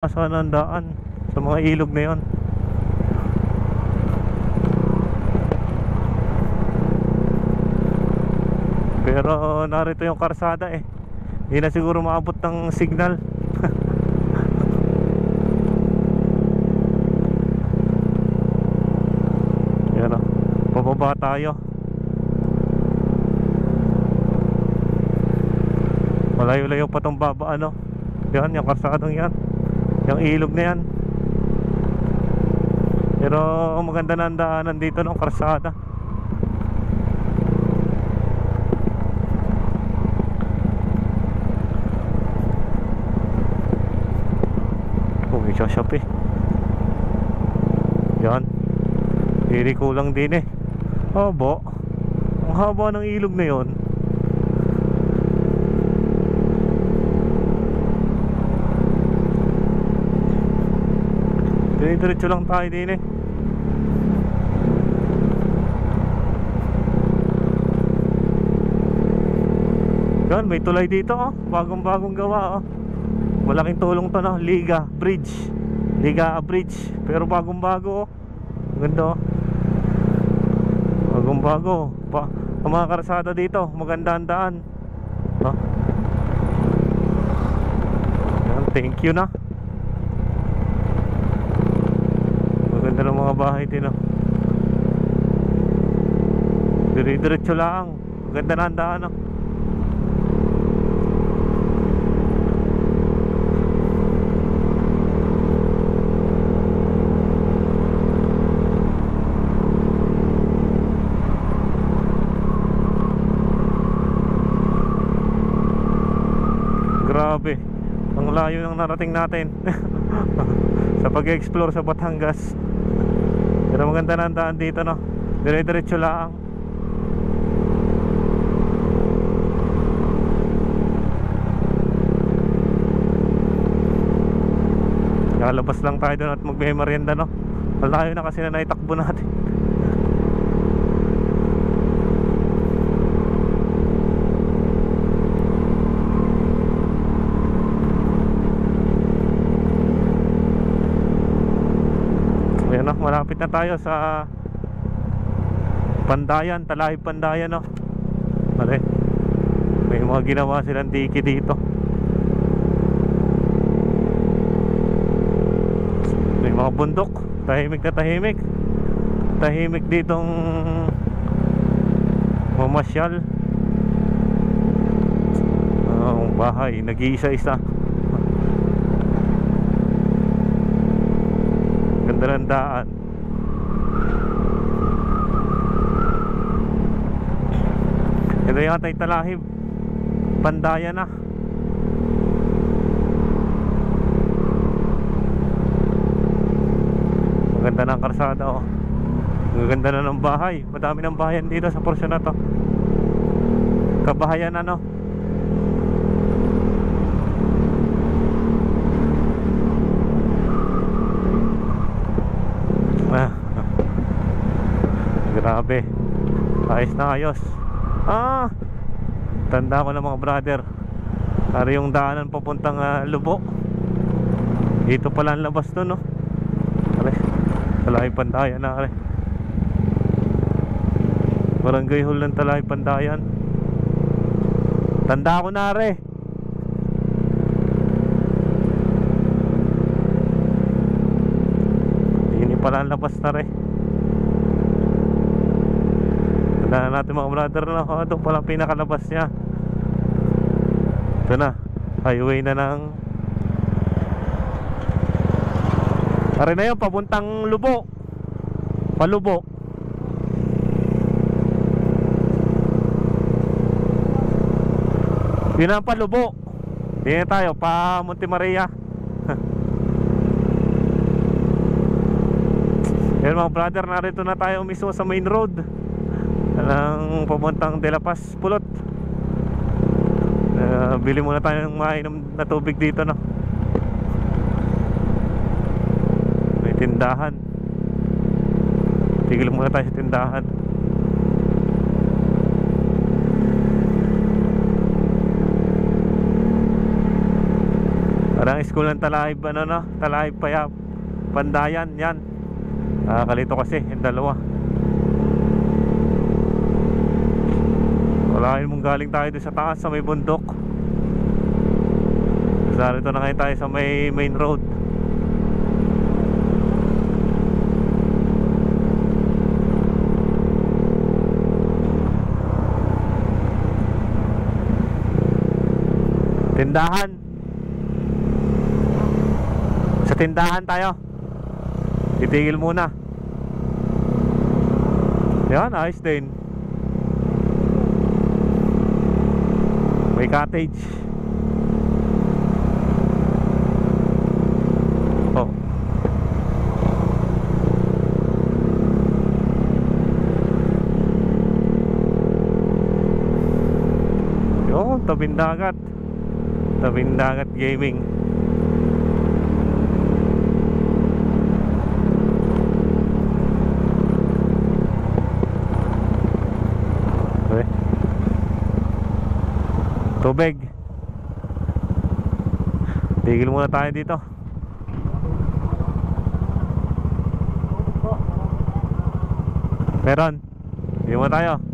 Saan ang daan sa mga ilog na yon. Pero narito yung karsada eh. Hindi na siguro maabot ng signal. Yan o, pababa tayo. Malayo-layo pa tong baba ano. Yan, yung karsadang yan, yung ilog na yan. Pero maganda na ang daanan dito ng karsada. May shop eh. Yan, hindi kulang din eh. Haba, ang haba ng ilog na yon. Diretso lang tayo din eh. Yan, may tulay dito oh. Bagong gawa oh. Malaking tulong to no, Liga Bridge. Liga Bridge. Pero bagong-bago oh. Ganda oh. Bagong-bago pa. Ang mga karsada dito, maganda ang daan no? Yan, thank you na. Maganda ng mga bahay din oh. Dire-diretso lang. Maganda na ang daan oh. Grabe, ang layo ng narating natin sa pag-explore sa Batangas. Pero maganda na ang daan dito no. Dire-diretso lang. Lalabas lang tayo doon at magme-merienda no. Ang layo na kasi na naitakbo natin. Ayan o, malapit na tayo sa Pandayan, Talahib Pandayan o. May mga ginawa silang diki dito. May mga bundok, tahimik na tahimik. Tahimik ditong mamasyal. Ang bahay, nag-iisa-isa. Ganda ng daan. Ito yata yung Talahib Pandayan na. Maganda na ang karsada oh. Maganda na ng bahay. Madami ng bahayan dito sa porsyon na to. Kabahayan ano. Grabe, ayos na ayos. Tanda ko na mga brother, para yung daanan papuntang Lubo. Dito pala ang labas to no. Talahib Pandayan na are. Barangay Hall ng Talahib Pandayan. Tanda ko na are. Hindi pala ang labas na are. Tandaan natin mga brother na ito palang pinakalabas niya. Ito na, highway na ng pare na yun, papuntang Lubo. Palubo. Yun ang Palubo. Hindi na tayo, pa Monte Maria. Yan mga brother, narito na tayo mismo sa main road ng papuntang De La Paz, Pulot. Bili muna tayo ng mainom na tubig dito no. May tindahan. Tigil muna tayo sa tindahan. Parang school ng Talahib, ano na, Talahib Payap, Pandayan, yan. Kalito kasi, yung dalawa. Walain mong galing tayo doon sa taas, sa may bundok. Narito na ngayon tayo sa may main road. Tindahan. Sa tindahan tayo. Titigil muna. Yan, ayos din. May cottage. Oh. Yun, tabing dagat. Tabing dagat gaming. Okay. Tubig. Tigil muna tayo dito. Meron. Tigil muna tayo.